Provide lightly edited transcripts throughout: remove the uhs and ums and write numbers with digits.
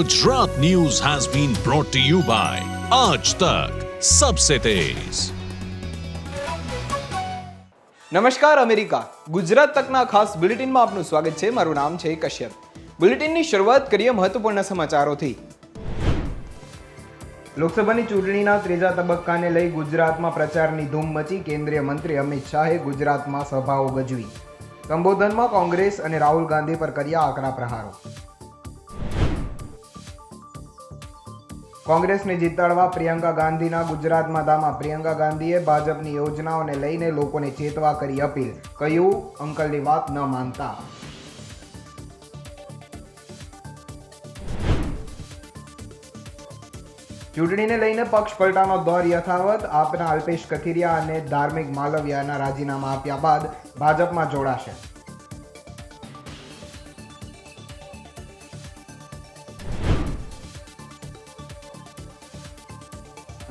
Gujarat News has been brought to you by Aaj Tak, सबसे तेज। નમસ્કાર America Gujarat તકના ખાસ બુલેટિનમાં આપનું સ્વાગત છે। મારું નામ છે કશ્યપ। બુલેટિનની શરૂઆત કરીએ મહત્વપૂર્ણ સમાચારોથી। લોકસભાની ચૂંટણીના ત્રીજા તબક્કાને લઈ ગુજરાતમાં પ્રચારની ધૂમ મચી। કેન્દ્રીય મંત્રી અમિત શાહે ગુજરાતમાં સભાઓ ગજવી। સંબોધનમાં કોંગ્રેસ અને રાહુલ ગાંધી પર કર્યા આકરા પ્રહારો। કોંગ્રેસને જીતાડવા પ્રિયંકા ગાંધીના ગુજરાતમાં ધામા। પ્રિયંકા ગાંધીએ ભાજપની યોજનાઓને લઈને લોકોને ચેતવા કરી અપીલ। કહ્યું, અંકલની વાત ન માનતા। ચૂંટણીને લઈને પક્ષ પલટાનો દોર યથાવત। આપના અલ્પેશ કથિરિયા અને ધાર્મિક માલવિયાના રાજીનામા આપ્યા બાદ ભાજપમાં જોડાશે।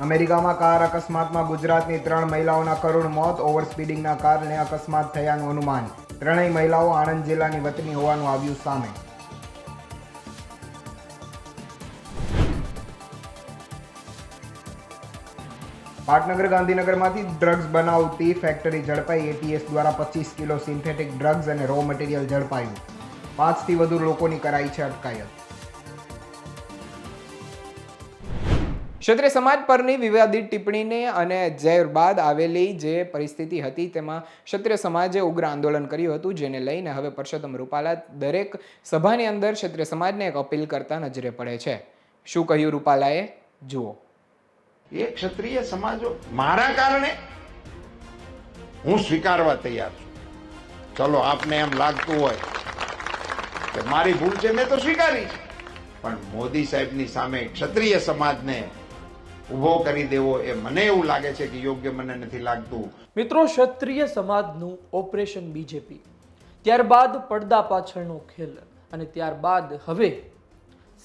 અમેરિકામાં કાર અકસ્માતમાં ગુજરાતની 3 મહિલાઓના કરુણ મોત। ઓવર સ્પીડિંગના કારણે અકસ્માત થયાનું અનુમાન। ત્રણેય મહિલાઓ આણંદ જિલ્લાની વતની હોવાનું આવ્યું સામે। પાટનગર ગાંધીનગરમાંથી ડ્રગ્સ બનાવતી ફેક્ટરી ઝડપાઈ। એટીએસ દ્વારા 25 કિલો સિન્થેટિક ડ્રગ્સ અને રો મટીરિયલ ઝડપાયું। 5થી વધુ લોકોની કરાઈ છે અટકાયત। ક્ષત્રિય સમાજ પરની વિવાદિત ટિપ્પણીને અને ઝેર બાદ આવેલી જે પરિસ્થિતિ હતી તેમાં ક્ષત્રિય સમાજે ઉગ્ર આંદોલન કર્યું હતું, જેને લઈને હવે પરસોત્તમ રૂપાલા દરેક સભાની અંદર ક્ષત્રિય સમાજને એક અપીલ કરતા નજરે પડે છે। શું કહ્યું રૂપાલાએ, જુઓ। એ ક્ષત્રિય સમાજો મારા કારણે હું સ્વીકારવા તૈયાર છું। ચલો, આપને એમ લાગતું હોય કે મારી ભૂલ છે, મેં તો સ્વીકારી છે, પણ મોદી સાહેબની સામે ક્ષત્રિય સમાજને ઉભો કરી દેવો એ મને એવું લાગે છે કે યોગ્ય મને નથી લાગતું। મિત્રો, ક્ષત્રિય સમાજનું ઓપરેશન બીજેપી, ત્યારબાદ પડદા પાછળનો ખેલ, અને ત્યારબાદ હવે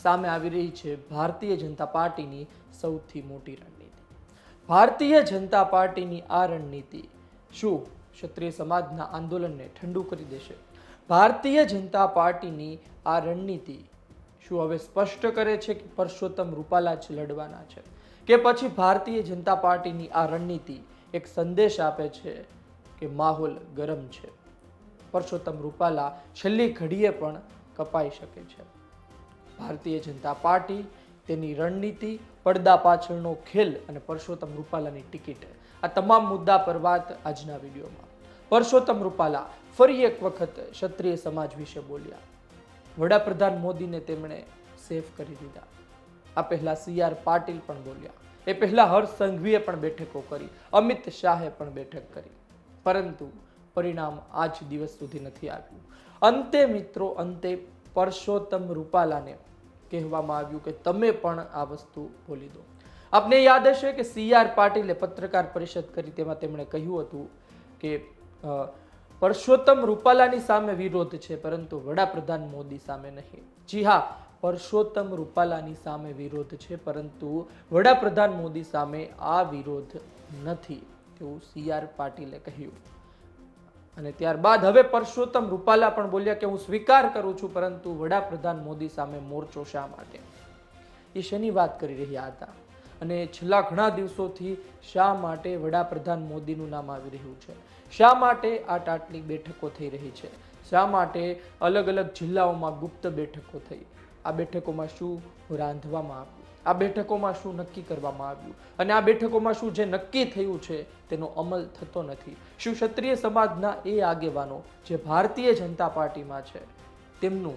સામે આવી રહી છે ભારતીય જનતા પાર્ટીની સૌથી મોટી રણનીતિ। ભારતીય જનતા પાર્ટીની આ રણનીતિ શું ક્ષત્રિય સમાજના આંદોલનને ઠંડુ કરી દેશે? ભારતીય જનતા પાર્ટીની આ રણનીતિ શું હવે સ્પષ્ટ કરે છે કે પરસોત્તમ રૂપાલા જ લડવાના છે, કે પછી ભારતીય જનતા પાર્ટીની આ રણનીતિ એક સંદેશ આપે છે કે માહોલ ગરમ છે, પરસોત્તમ રૂપાલા છેલ્લી ઘડીએ પણ કપાઈ શકે છે? ભારતીય જનતા પાર્ટી, તેની રણનીતિ, પડદા પાછળનો ખેલ અને પરસોત્તમ રૂપાલાની ટિકિટ, આ તમામ મુદ્દા પર વાત આજના વિડીયોમાં। પરસોત્તમ રૂપાલા ફરી એક વખત ક્ષત્રિય સમાજ વિશે બોલ્યા। વડાપ્રધાન મોદીને તેમણે સેફ કરી દીધા। આ પહેલા CR પાટીલ પણ બોલ્યા, એ પહેલા હર્ષ સંઘવીએ પણ બેઠકો કરી, અમિત શાહે પણ બેઠક કરી, પરંતુ પરિણામ આજ દિવસ સુધી નથી આવ્યું। અંતે મિત્રો, અંતે પરસોત્તમ રૂપાલાને કહેવામાં આવ્યું કે તમે પણ આ વસ્તુ ભૂલી દો। આપને યાદ હશે કે CR પાટીલે પત્રકાર પરિષદ કરી, તેમાં તેમણે કહ્યું હતું કે પરસોત્તમ રૂપાલાની સામે વિરોધ છે, પરંતુ વડાપ્રધાન મોદી સામે નહીં। જી હા, પરસોત્તમ રૂપાલાની સામે વિરોધ છે, પરંતુ વડાપ્રધાન મોદી સામે આ વિરોધ નથી, તેવું CR પાટીલે કહ્યું। અને ત્યારબાદ હવે પરસોત્તમ રૂપાલા પણ બોલ્યા કે હું સ્વીકાર કરું છું, પરંતુ વડાપ્રધાન મોદી સામે મોરચો શા માટે? એ શેની વાત કરી રહ્યા હતા? અને છેલ્લા ઘણા દિવસોથી શા માટે વડાપ્રધાન મોદીનું નામ આવી રહ્યું છે? શા માટે આટલી બેઠકો થઈ રહી છે? શા માટે અલગ અલગ જિલ્લાઓમાં ગુપ્ત બેઠકો થઈ? આ બેઠકોમાં શું રાંધવામાં આવ્યું? આ બેઠકોમાં શું નક્કી કરવામાં આવ્યું? અને આ બેઠકોમાં શું જે નક્કી થયું છે તેનો અમલ થતો નથી? શું ક્ષત્રિય સમાજના એ આગેવાનો જે ભારતીય જનતા પાર્ટીમાં છે તેમનો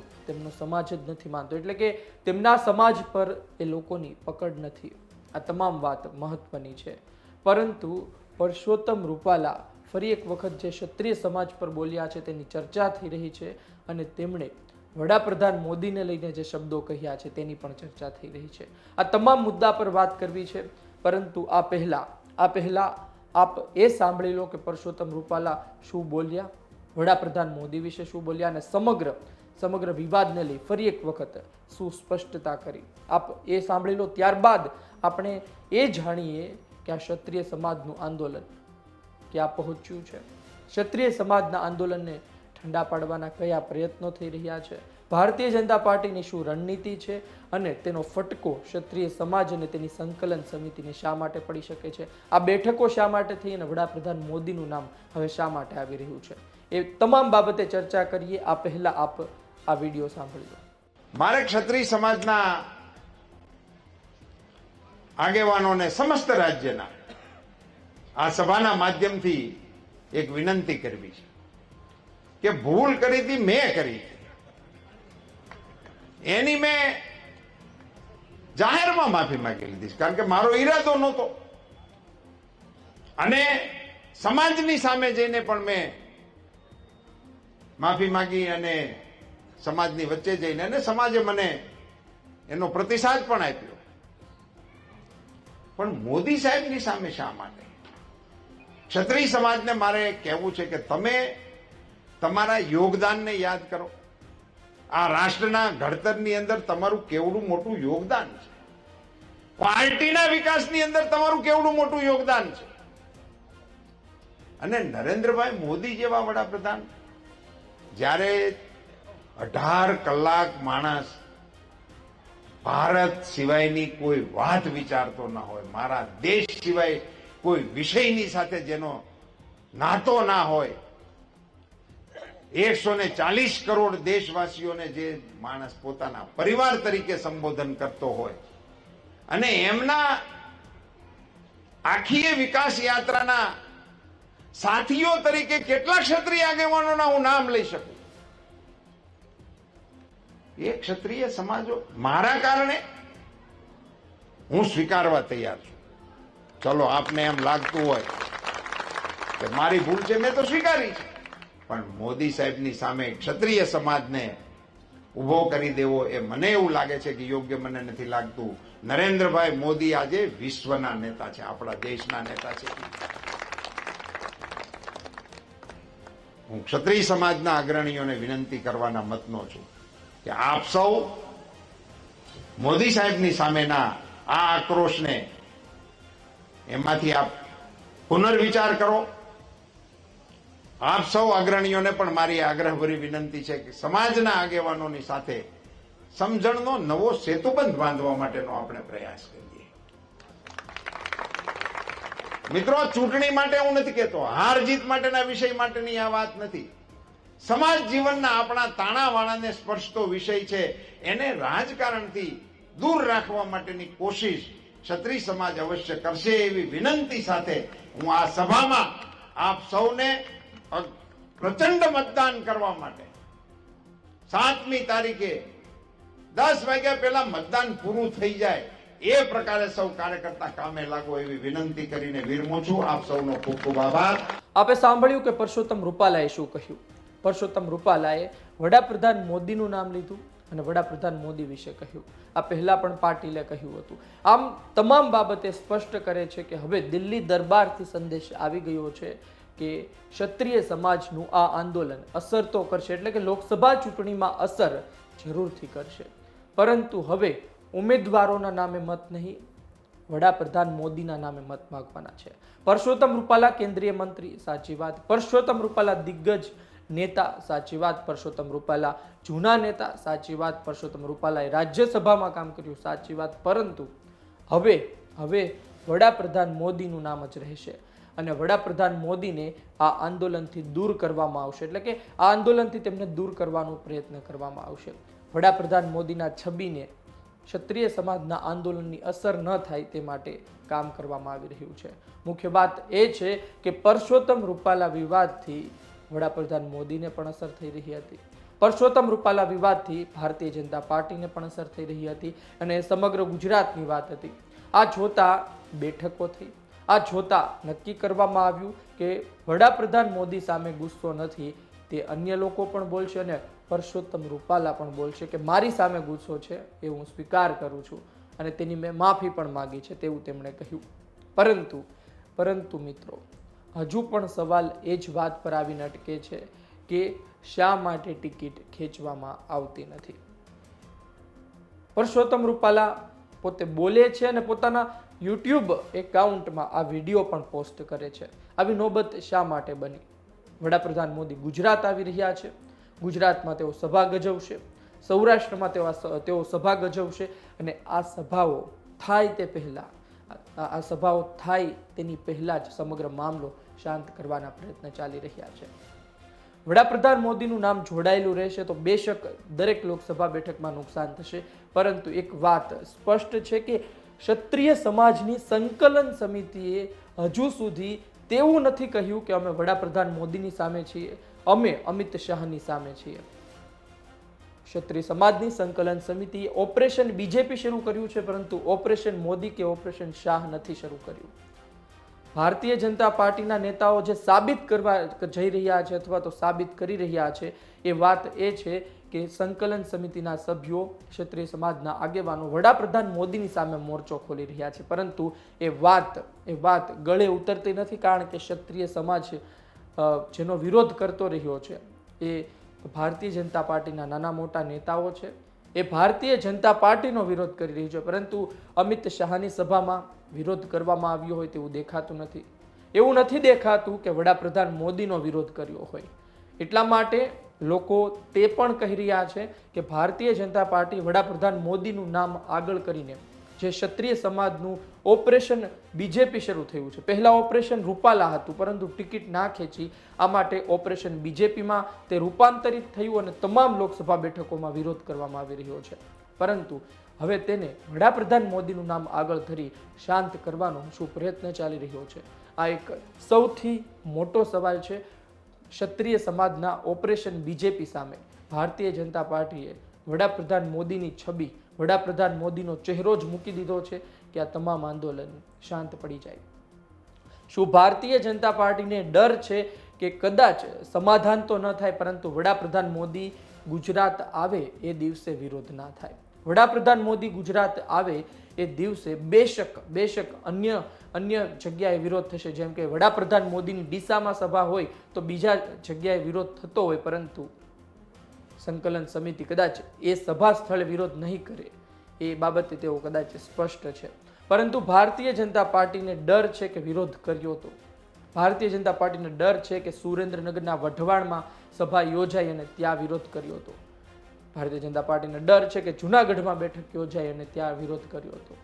સમાજ જ નથી માનતો, એટલે કે તેમના સમાજ પર એ લોકોની પકડ નથી? આ તમામ વાત મહત્વની છે, પરંતુ પરસોત્તમ રૂપાલા ફરી એક વખત જે ક્ષત્રિય સમાજ પર બોલ્યા છે તેની ચર્ચા થઈ રહી છે, અને તેમણે વડાપ્રધાન મોદીને લઈને જે શબ્દો કહ્યા છે તેની પણ ચર્ચા થઈ રહી છે। આ તમામ મુદ્દા પર વાત કરવી છે, પરંતુ આ પહેલા આપ એ સાંભળી લો કે પરસોત્તમ રૂપાલા શું બોલ્યા, વડાપ્રધાન મોદી વિશે શું બોલ્યા, અને સમગ્ર વિવાદને લઈ ફરી એક વખત શું સ્પષ્ટતા કરી, આપ એ સાંભળી લો। ત્યારબાદ આપણે એ જાણીએ કે આ ક્ષત્રિય સમાજનું આંદોલન ક્યાં પહોંચ્યું છે, ક્ષત્રિય સમાજના આંદોલનને ઠંડા પાડવાના કયા પ્રયત્નો થઈ રહ્યા છે, ભારતીય જનતા પાર્ટીની શું રણનીતિ છે અને તેનો ફટકો ક્ષત્રિય સમાજ અને તેની સંકલન સમિતિને શા માટે પડી શકે છે, આ બેઠકો શા માટે થઈ અને વડાપ્રધાન મોદીનું નામ હવે શા માટે આવી રહ્યું છે, એ તમામ બાબતે ચર્ચા કરીએ. આ પહેલા આપ આ વિડીયો સાંભળજો. મારે ક્ષત્રિય સમાજના આગેવાનોને સમસ્ત રાજ્યના આ સભાના માધ્યમથી એક વિનંતી કરવી છે કે ભૂલ કરી હતી મેં કરી, એની મેં જાહેરમાં માફી માંગી લીધી, કારણ કે મારો ઈરાદો નહોતો. અને સમાજની સામે જઈને પણ મેં માફી માંગી અને સમાજની વચ્ચે જઈને, અને સમાજે મને એનો પ્રતિસાદ પણ આપ્યો. પણ મોદી સાહેબની સામે શા માટે? ક્ષત્રિય સમાજને મારે કહેવું છે કે તમે તમારા યોગદાનને યાદ કરો. આ રાષ્ટ્રના ઘડતરની અંદર તમારું કેવડું મોટું યોગદાન છે, પાર્ટીના વિકાસની અંદર તમારું કેવડું મોટું યોગદાન છે. અને નરેન્દ્રભાઈ મોદી જેવા વડાપ્રધાન જ્યારે 18 કલાક માણસ ભારત સિવાયની કોઈ વાત વિચારતો ના હોય, મારા દેશ સિવાય કોઈ વિષયની સાથે જેનો નાતો ના હોય, 140 કરોડ દેશવાસીઓને જે માણસ પોતાના પરિવાર તરીકે સંબોધન કરતો હોય, અને એમના આખી વિકાસ યાત્રાના સાથીઓ તરીકે કેટલા ક્ષત્રિય આગેવાનોના હું નામ લઈ શકું. એ ક્ષત્રિય સમાજો મારા કારણે હું સ્વીકારવા તૈયાર છું. ચલો આપને એમ લાગતું હોય કે મારી ભૂલ છે, મેં તો સ્વીકારી છે, પણ મોદી સાહેબની સામે ક્ષત્રિય સમાજને ઉભો કરી દેવો એ મને એવું લાગે છે કે યોગ્ય મને નથી લાગતું. નરેન્દ્રભાઈ મોદી આજે વિશ્વના નેતા છે, આપણા દેશના નેતા છે. હું ક્ષત્રિય સમાજના અગ્રણીઓને વિનંતી કરવાના મતનો છું કે આપ સૌ મોદી સાહેબની સામેના આ આક્રોશને એમાંથી આપ પુનર્વિચાર કરો. આપ સૌ અગ્રણીઓને પણ મારી આગ્રહભરી વિનંતી છે કે સમાજના આગેવાનોની સાથે સમજણનો નવો સેતુબંધ બાંધવા માટેનો આપણે પ્રયાસ કરીએ. મિત્રો, ચૂંટણી માટે હું નથી કહેતો, હાર જીત માટેના વિષય માટેની આ વાત નથી. સમાજ જીવનના આપણા તાણાવાણાને સ્પર્શતો વિષય છે, એને રાજકારણથી દૂર રાખવા માટેની કોશિશ ક્ષત્રિય સમાજ અવશ્ય કરશે એવી વિનંતી સાથે હું આ સભામાં આપ સૌને પ્રચંડ મતદાન કરવા માટે 7મી તારીખે 10 વાગ્યા પહેલા મતદાન પૂરું થઈ જાય એ પ્રકારે સૌ કાર્યકર્તા કામે લાગો એવી વિનંતી કરીને વિરમું છું. આપ સૌનો ખૂબ ખૂબ આભાર. આપે સાંભળ્યું કે પરસોત્તમ રૂપાલાએ શું કહ્યું. પરસોત્તમ રૂપાલાએ વડાપ્રધાન મોદીનું નામ લીધું અને વડાપ્રધાન મોદી વિશે કહ્યું. આ પહેલા પણ પાટીલે કહ્યું હતું. આમ તમામ બાબતે સ્પષ્ટ કરે છે કે હવે દિલ્હી દરબારથી સંદેશ આવી ગયો છે કે ક્ષત્રિય સમાજનું આ આંદોલન અસર તો કરશે, એટલે કે લોકસભા ચૂંટણીમાં અસર જરૂરથી કરશે, પરંતુ હવે ઉમેદવારોના નામે મત નહીં, વડાપ્રધાન મોદીના નામે મત માંગવાના છે. પરસોત્તમ રૂપાલા કેન્દ્રીય મંત્રી, સાચી વાત. પરસોત્તમ રૂપાલા દિગ્ગજ નેતા, સાચી વાત. પરસોત્તમ રૂપાલા જૂના નેતા, સાચી વાત. પરસોત્તમ રૂપાલાએ રાજ્યસભામાં કામ કર્યું, સાચી વાત. પરંતુ હવે વડાપ્રધાન મોદીનું નામ જ રહેશે અને વડાપ્રધાન મોદીને આ આંદોલનથી દૂર કરવામાં આવશે, એટલે કે આ આંદોલનથી તેમને દૂર કરવાનો પ્રયત્ન કરવામાં આવશે. વડાપ્રધાન મોદીના છબીને ક્ષત્રિય સમાજના આંદોલનની અસર ન થાય તે માટે કામ કરવામાં આવી રહ્યું છે. મુખ્ય વાત એ છે કે પરસોત્તમ રૂપાલા વિવાદથી વડાપ્રધાન મોદીને પણ અસર થઈ રહી હતી. પરસોત્તમ રૂપાલા વિવાદથી ભારતીય જનતા પાર્ટીને પણ અસર થઈ રહી હતી અને સમગ્ર ગુજરાતની વાત હતી. આ જોતા બેઠકો થઈ, આ જોતા નક્કી કરવામાં આવ્યું કે વડાપ્રધાન મોદી સામે ગુસ્સો નથી, તે અન્ય લોકો પણ બોલશે અને પરસોત્તમ રૂપાલા પણ બોલશે કે મારી સામે ગુસ્સો છે એ હું સ્વીકાર કરું છું અને તેની મેં માફી પણ માંગી છે, તેવું તેમણે કહ્યું. પરંતુ મિત્રો, હજુ પણ સવાલ એ જ વાત પર આવીને અટકે છે કે શા માટે ટિકિટ ખેંચવામાં આવતી નથી. પરસોત્તમ રૂપાલા પોતે બોલે છે અને પોતાના યુટ્યુબ એકાઉન્ટમાં આ વિડીયો પણ પોસ્ટ કરે છે. આવી નોબત શા માટે બની? વડાપ્રધાન મોદી ગુજરાત આવી રહ્યા છે, ગુજરાતમાં તેઓ સભા ગજવશે, સૌરાષ્ટ્રમાં તેઓ સભા ગજવશે અને આ સભાઓ થાય તે પહેલાં આ સભાઓ થાય તેની પહેલાં જ સમગ્ર મામલો શાંત કરવાના પ્રયત્ન ચાલી રહ્યા છે. વડાપ્રધાન મોદીનું નામ જોડાયેલું રહેશે તો બેશક દરેક લોકસભા બેઠકમાં નુકસાન થશે, પરંતુ એક વાત સ્પષ્ટ છે કે ક્ષત્રિય સમાજની સંકલન સમિતિએ હજુ સુધી તેવું નથી કહ્યું કે અમે વડાપ્રધાન મોદીની સામે છીએ, અમે અમિત શાહની સામે છીએ. ક્ષત્રિય સમાજની સંકલન સમિતિએ ઓપરેશન બીજેપી શરૂ કર્યું છે, પરંતુ ઓપરેશન મોદી કે ઓપરેશન શાહ નથી શરૂ કર્યું. ભારતીય જનતા પાર્ટીના નેતાઓ જે સાબિત કરવા જઈ રહ્યા છે અથવા તો સાબિત કરી રહ્યા છે એ વાત એ છે કે સંકલન સમિતિના સભ્યો, ક્ષત્રિય સમાજના આગેવાનો વડાપ્રધાન મોદીની સામે મોરચો ખોલી રહ્યા છે, પરંતુ એ વાત ગળે ઉતરતી નથી, કારણ કે ક્ષત્રિય સમાજ જેનો વિરોધ કરતો રહ્યો છે એ ભારતીય જનતા પાર્ટીના નાના મોટા નેતાઓ છે. એ ભારતીય જનતા પાર્ટીનો વિરોધ કરી રહી છે, પરંતુ અમિત શાહની સભામાં વિરોધ કરવામાં આવ્યો હોય તેવું દેખાતું નથી. એવું નથી દેખાતું કે વડાપ્રધાન મોદીનો વિરોધ કર્યો હોય. એટલા માટે લોકો તે પણ કહી રહ્યા છે કે ભારતીય જનતા પાર્ટી વડાપ્રધાન મોદીનું નામ આગળ કરીને જે ક્ષત્રિય સમાજનું ઓપરેશન બીજેપી શરૂ થયું છે, પહેલા ઓપરેશન રૂપાલા હતું, પરંતુ ટિકિટ ના ખેંચી, આ માટે ઓપરેશન બીજેપીમાં તે રૂપાંતરિત થયું અને તમામ લોકસભા બેઠકોમાં વિરોધ કરવામાં આવી રહ્યો છે. પરંતુ હવે તેને વડાપ્રધાન મોદીનું નામ આગળ ધરી શાંત કરવાનો શું પ્રયત્ન ચાલી રહ્યો છે? આ એક સૌથી મોટો સવાલ છે. ક્ષત્રિય સમાજના ઓપરેશન બીજેપી સામે ભારતીય જનતા પાર્ટીએ વડાપ્રધાન મોદીની છબી, વડાપ્રધાન મોદીનો ચહેરો જ મૂકી દીધો છે કે આ તમામ આંદોલન શાંત પડી જાય. શું ભારતીય જનતા પાર્ટીને ડર છે કે કદાચ સમાધાન તો ન થાય, પરંતુ વડાપ્રધાન મોદી ગુજરાત આવે એ દિવસે વિરોધ ના થાય? વડાપ્રધાન મોદી ગુજરાત આવે એ દિવસે બેશક અન્ય જગ્યાએ વિરોધ થશે. જેમ કે વડાપ્રધાન મોદીની ડીસામાં સભા હોય તો બીજા જગ્યાએ વિરોધ થતો હોય, પરંતુ સંકલન સમિતિ કદાચ એ સભા સ્થળે વિરોધ નહીં કરે એ બાબતે તેઓ કદાચ સ્પષ્ટ છે. પરંતુ ભારતીય જનતા પાર્ટીને ડર છે કે વિરોધ કર્યો તો, ભારતીય જનતા પાર્ટીને ડર છે કે સુરેન્દ્રનગરના વઢવાણમાં સભા યોજાઈ અને ત્યાં વિરોધ કર્યો હતો. ભારતીય જનતા પાર્ટીને ડર છે કે જૂનાગઢમાં બેઠક યોજાઈ અને ત્યાં વિરોધ કર્યો હતો.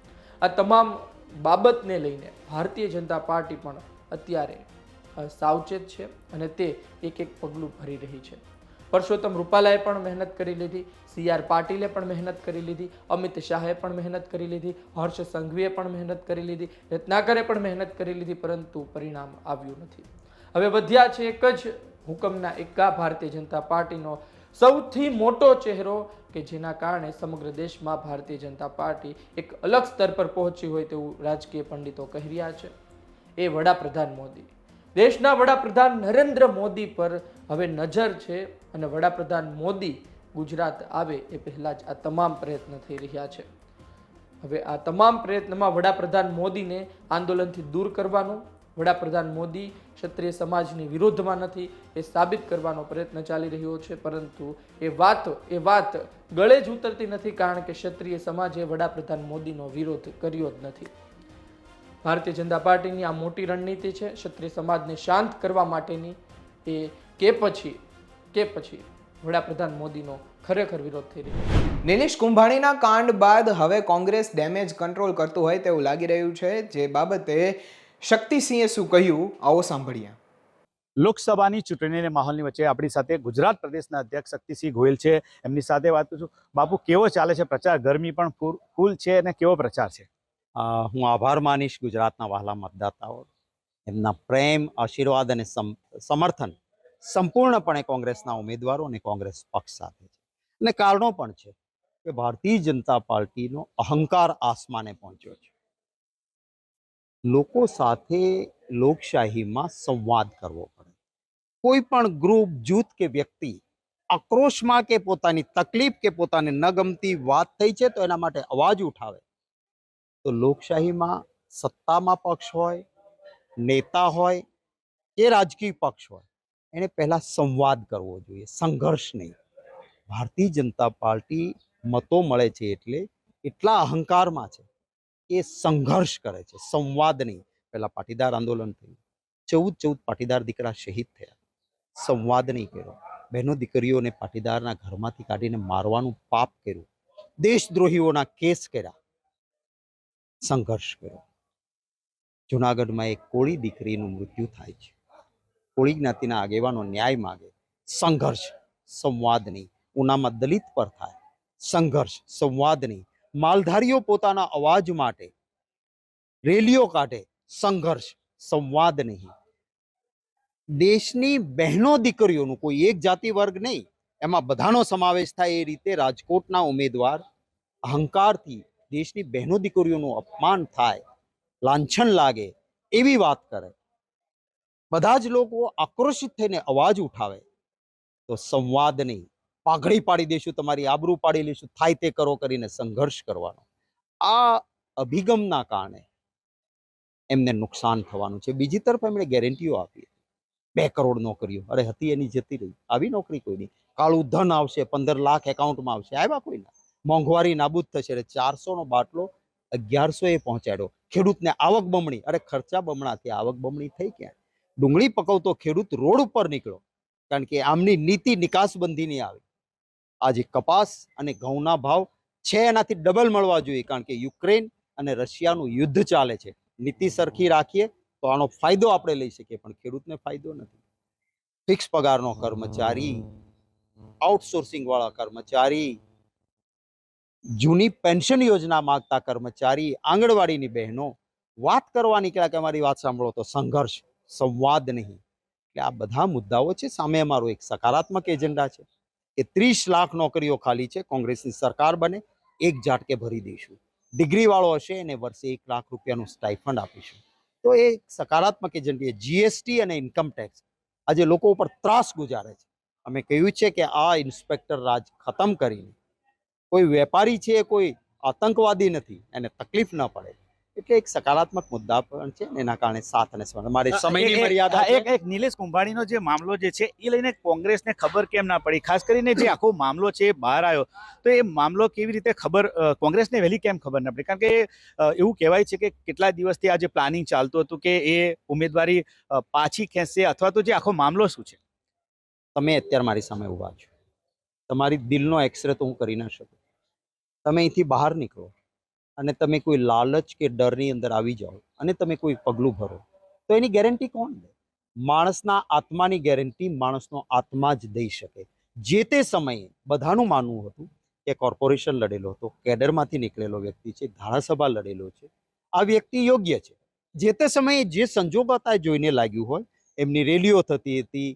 આ તમામ બાબતને લઈને ભારતીય જનતા પાર્ટી પણ અત્યારે સાવચેત છે અને તે એક પગલું ભરી રહી છે. પરસોત્તમ રૂપાલાએ પણ મહેનત કરી લીધી, CR પાટીલે પણ મહેનત કરી લીધી, અમિત શાહે પણ મહેનત કરી લીધી, હર્ષ સંઘવીએ પણ મહેનત કરી લીધી, રત્નાકરે પણ મહેનત કરી લીધી, પરંતુ પરિણામ આવ્યું નથી. હવે વધ્યા છે એક જ હુકમના એકા ભારતીય જનતા પાર્ટીનો સૌથી મોટો ચહેરો કે જેના કારણે સમગ્ર દેશમાં ભારતીય જનતા પાર્ટી એક અલગ સ્તર પર પહોંચી હોય તેવું રાજકીય પંડિતો કહી રહ્યા છે. એ વડાપ્રધાન મોદી, દેશના વડાપ્રધાન નરેન્દ્ર મોદી પર હવે નજર છે અને વડાપ્રધાન મોદી ગુજરાત આવે એ પહેલા જ આ તમામ પ્રયત્ન થઈ રહ્યા છે. હવે આ તમામ પ્રયત્નમાં વડાપ્રધાન મોદીને આંદોલનથી દૂર કરવાનું, વડાપ્રધાન મોદી ક્ષત્રિય સમાજની વિરુદ્ધમાં નથી એ સાબિત કરવાનો પ્રયત્ન ચાલી રહ્યો છે, પરંતુ એ વાત ગળે જ ઉતરતી નથી, કારણ કે ક્ષત્રિય સમાજે વડાપ્રધાન મોદીનો વિરોધ કર્યો જ નથી. ભારતીય જનતા પાર્ટીની આ મોટી રણનીતિ છે ક્ષત્રિય સમાજને શાંત કરવા માટેની, કે પછી વડાપ્રધાન મોદીનો ખરેખર વિરોધ થઈ રહ્યો છે. નિલેશ કુંભાણીના કાંડ બાદ હવે કોંગ્રેસ ડેમેજ કંટ્રોલ કરતું હોય તેવું લાગી રહ્યું છે. જે બાબતે શક્તિસિંહે શું કહ્યું, આવો સાંભળીએ. લોકસભાની ચૂંટણીના માહોલની વચ્ચે આપણી સાથે ગુજરાત પ્રદેશના અધ્યક્ષ શક્તિસિંહ ગોહિલ છે. એમની સાથે વાત કરીશું. બાપુ, કેવો ચાલે છે પ્રચાર? ગરમી પણ ફૂલ છે અને કેવો પ્રચાર છે? હું આભાર માનીશ ગુજરાતના વહાલા મતદાતાઓ. એમના પ્રેમ, આશીર્વાદ અને સમર્થન સંપૂર્ણપણે કોંગ્રેસના ઉમેદવારો અને કોંગ્રેસ પક્ષ સાથે છે. અને કારણો પણ છે કે ભારતીય જનતા પાર્ટીનો અહંકાર આસમાને પહોંચ્યો છે. લોકો સાથે લોકશાહીમાં સંવાદ કરવો પડે. કોઈ પણ ગ્રુપ, જૂથ કે વ્યક્તિ આક્રોશમાં કે પોતાની તકલીફ કે પોતાને ન ગમતી વાત થઈ છે તો એના માટે અવાજ ઉઠાવે. તો લોકશાહીમાં સત્તામાં પક્ષ હોય, નેતા હોય કે રાજકીય પક્ષ હોય, એને પહેલા સંવાદ કરવો જોઈએ, સંઘર્ષ નહીં. ભારતીય જનતા પાર્ટી મતો મળે છે એટલે એટલા અહંકારમાં છે કે સંઘર્ષ કરે છે, સંવાદ નહીં. પહેલા પાટીદાર આંદોલન થયું, 14 પાટીદાર દીકરા શહીદ થયા, સંવાદ નહીં કર્યો. બહેનો દીકરીઓને પાટીદારના ઘરમાંથી કાઢીને મારવાનું પાપ કર્યું, દેશદ્રોહીઓના કેસ કર્યા, સંઘર્ષ કર્યો. જુનાગઢમાં એક કોળી દીકરીનું મૃત્યુ થાય છે. કોળી જ્ઞાતિના આગેવાનો ન્યાય માગે, સંઘર્ષ સંવાદ નહીં. ઉનામાં દલિત પર થાય, સંઘર્ષ સંવાદ નહીં. માલધારીઓ પોતાના અવાજ માટે રેલીઓ કાઢે, સંઘર્ષ સંવાદ નહીં. દેશની બહેનો દીકરીઓનું કોઈ એક જાતિ વર્ગ નહીં, એમાં બધાનો સમાવેશ થાય એ રીતે રાજકોટના ઉમેદવાર અહંકારથી દેશની બહેનો દીકરીઓનું અપમાન થાય, લાંછન લાગે એવી વાત કરે, બધા જ લોકો આક્રોશિત થઈને અવાજ ઉઠાવે, તો સંવાદ નહીં, પાઘડી પાડી દઈશું, તમારી આબરૂ પાડી લઈશું, થાય તે કરો કરીને સંઘર્ષ કરવાનો. આ અભિગમના કારણે એમને નુકસાન થવાનું છે. બીજી તરફ એમણે ગેરંટીઓ આપી, 2 કરોડ નોકરીઓ, અરે હતી એની જતી રહી. આવી નોકરી કોઈ નહીં. કાળું ધન આવશે, 15 લાખ એકાઉન્ટમાં આવશે, આવ્યા કોઈ ના. મોંઘવારી નાબૂદ થશે. 400 નો બાટલો 1100 પહોંચાડ્યો. ખેડૂતને આવક બમણી, અરે ખર્ચા બમણાથી આવક બમણી થઈ ક્યાં? ડુંગળી પકવતો ખેડૂત રોડ ઉપર નીકળ્યો, કારણ કે આમની નીતિ નિકાસબંધીની આવી. આજે કપાસ અને ઘઉંના ભાવ છે એનાથી ડબલ મળવા જોઈએ, કારણ કે યુક્રેન અને રશિયાનું યુદ્ધ ચાલે છે. નીતિ સરખી રાખીએ તો આનો ફાયદો આપણે લઈ શકીએ, પણ ખેડૂતને ફાયદો નથી. ફિક્સ પગારનો કર્મચારી, આઉટસોર્સિંગ વાળા કર્મચારી, જૂની પેન્શન યોજના માંગતા કર્મચારી, આંગણવાડીની બહેનો વાત કરવા નીકળ્યા કે અમારી વાત સાંભળો, તો સંઘર્ષ સંવાદ નહીં. એટલે આ બધા મુદ્દાઓ છે. સામે અમારો એક સકારાત્મક એજન્ડા છે કે 30 લાખ નોકરીઓ ખાલી છે, કોંગ્રેસની સરકાર બને, એક ઝાટકે ભરી દઈશું. ડિગ્રી વાળો હશે એને વર્ષે 1 લાખ રૂપિયાનું સ્ટાઇફંડ આપીશું. તો એ સકારાત્મક એજન્ડા. જીએસટી અને ઇન્કમ ટેક્સ આજે લોકો ઉપર ત્રાસ ગુજારે છે. અમે કહ્યું છે કે આ ઇન્સ્પેક્ટર રાજ ખતમ કરીને, કોઈ વેપારી છે, કોઈ આતંકવાદી નથી, એને તકલીફ ન પડે. એટલે એક સકારાત્મક મુદ્દા પણ છે, એના કારણે સાથ અને સ્મરણ. મારે સમયની મર્યાદા છે. એક નિલેશ કુંભાણીનો જે મામલો જે છે એ લઈને કોંગ્રેસને ખબર કેમ ના પડી? ખાસ કરીને જે આખો મામલો છે બહાર આવ્યો, તો એ મામલો કેવી રીતે ખબર કોંગ્રેસને વહેલી કેમ ખબર ના પડી? કારણ કે એવું કહેવાય છે કે કેટલા દિવસથી આ જે પ્લાનિંગ ચાલતું હતું કે એ ઉમેદવારી પાછી ખેંચશે, અથવા તો જે આખો મામલો શું છે? તમે અત્યારે મારી સામે ઉભા છો, તમારી દિલનો એક્સરે તો હું કરી ના શકું. તમે અહીંથી બહાર નીકળો અને તમે કોઈ લાલચ કે ડરની અંદર આવી જાઓ અને તમે કોઈ પગલું ભરો, તો એની ગેરંટી કોણ દે? માણસના આત્માની ગેરંટી માણસનો આત્મા જ દઈ શકે. જે તે સમયે બધાનું માનવું હતું કે કોર્પોરેશન લડેલો હતો, કેડરમાંથી નીકળેલો વ્યક્તિ છે, ધારાસભા લડેલો છે, આ વ્યક્તિ યોગ્ય છે. જે તે સમયે જે સંજોગ હતા જોઈને લાગ્યું હોય, એમની રેલીઓ થતી હતી,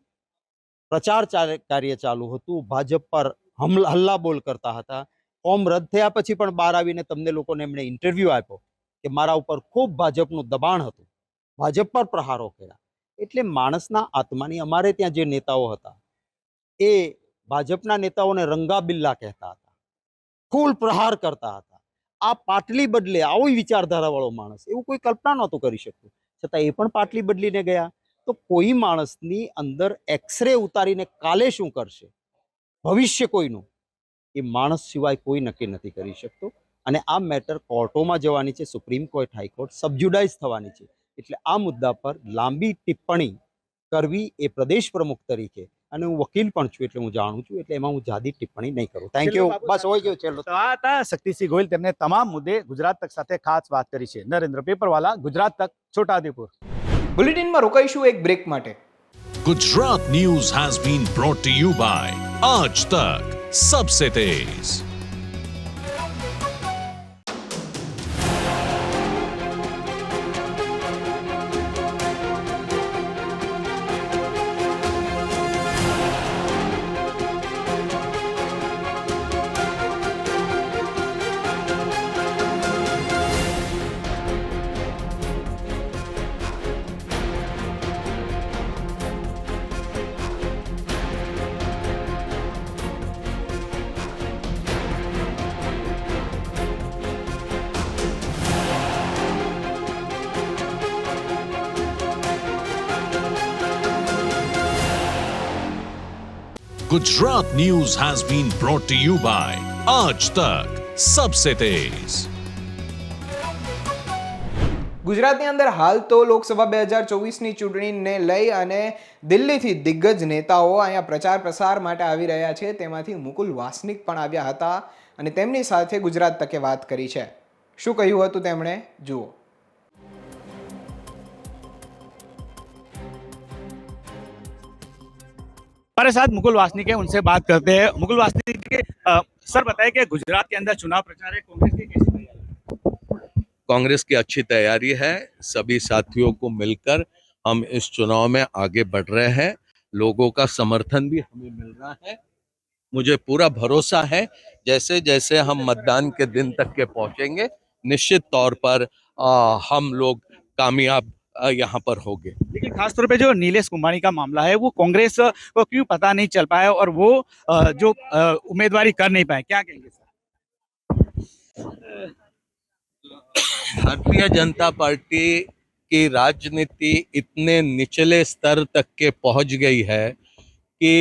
પ્રચાર કાર્ય ચાલુ હતું, ભાજપ પર હલ્લાબોલ કરતા હતા. ફોર્મ રદ થયા પછી પણ બહાર આવીને તમને લોકોને એમણે ઇન્ટરવ્યૂ આપ્યો કે મારા ઉપર ખૂબ ભાજપનું દબાણ હતું, ભાજપ પર પ્રહારો કર્યા. એટલે માણસના આત્માની, અમારે ત્યાં જે નેતાઓ હતા એ ભાજપના નેતાઓને રંગાબિલ્લા કહેતા હતા, ફૂલ પ્રહાર કરતા હતા. આ પાટલી બદલે આવી વિચારધારાવાળો માણસ એવું કોઈ કલ્પના નહોતું કરી શકતું, છતાં એ પણ પાટલી બદલીને ગયા. તો કોઈ માણસની અંદર એક્સરે ઉતારીને કાલે શું કરશે, ભવિષ્ય કોઈનું, એ માણસ સિવાય કોઈ નક્કી નથી કરી શકતો. અને આ મેટર કોર્ટોમાં જવાની છે, સુપ્રીમ કોર્ટ, હાઈકોર્ટ, સબજ્યુડાઇઝ થવાની છે. એટલે આ મુદ્દા પર લાંબી ટિપ્પણી કરવી એ પ્રદેશ પ્રમુખ તરીકે, અને હું વકીલ પણ છું એટલે હું જાણું છું, એટલે એમાં હું જાદી ટિપ્પણી નહીં કરું. Thank you. બસ હોય ગયું. ચલો. તો આ હતા શક્તિસિંહ ગોહિલ. તેમને તમામ મુદ્દે ગુજરાત તક સાથે ખાસ વાત કરી છે. નરેન્દ્ર પેપરવાલા, ગુજરાત તક, છોટાઉદેપુર. બુલેટિનમાં રોકાઈશું એક બ્રેક માટે. Gujarat News has been brought to you by Aaj Tak, Sabse Tez. Gujarat News has been brought to you by Aaj Tak, Sabse Tez. ગુજરાતની અંદર હાલ તો લોકસભા 2024ની ચૂંટણીને લઈ અને દિલ્હીથી દિગ્ગજ નેતાઓ અહીંયા પ્રચાર પ્રસાર માટે આવી રહ્યા છે. તેમાંથી મુકુલ વાસનિક પણ આવ્યા હતા અને તેમની સાથે ગુજરાત તકે વાત કરી છે. શું કહ્યું હતું તેમણે, જુઓ. हमारे साथ मुकुल वासनिक है, उनसे बात करते हैं. मुकुल वासनिक के सर बताएं कि गुजरात के अंदर चुनाव प्रचार है, कांग्रेस की कैसी तैयारी? कांग्रेस की अच्छी तैयारी है. सभी साथियों को मिलकर हम इस चुनाव में आगे बढ़ रहे हैं. लोगों का समर्थन भी हमें मिल रहा है. मुझे पूरा भरोसा है जैसे जैसे हम मतदान के दिन तक के पहुंचेंगे निश्चित तौर पर हम लोग कामयाब यहाँ पर होंगे. लेकिन खासतौर पे जो नीलेश कुंभानी का मामला है वो कांग्रेस को क्यों पता नहीं चल पाया और वो जो उम्मीदवारी कर नहीं पाए, क्या कहेंगे सर? भारतीय जनता पार्टी की राजनीति इतने निचले स्तर तक के पहुंच गई है कि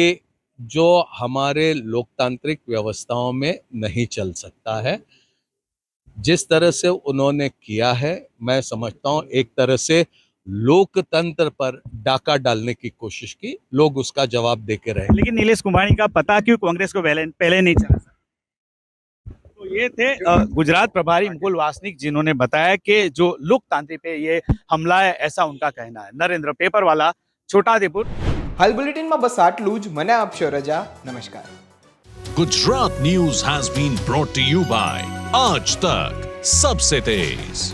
जो हमारे लोकतांत्रिक व्यवस्थाओं में नहीं चल सकता है. जिस तरह से उन्होंने किया है मैं समझता हूं एक तरह से लोकतंत्र पर डाका डालने की कोशिश की. लोग उसका जवाब देके रहे. लेकिन नीलेश कुंभानी का पता क्यों कांग्रेस को पहले नहीं चला सर? तो ये थे गुजरात प्रभारी मुकुल वासनिक, जिन्होंने बताया कि जो लोकतांत्रिक पे ये हमला है, ऐसा उनका कहना है. नरेंद्र पेपरवाला, छोटाउदेपुर. હાલ બુલેટિનમાં બસ આટલું જ. મને આપશો રજા. નમસ્કાર. Gujarat News has been brought to you by Aaj Tak, सबसे तेज.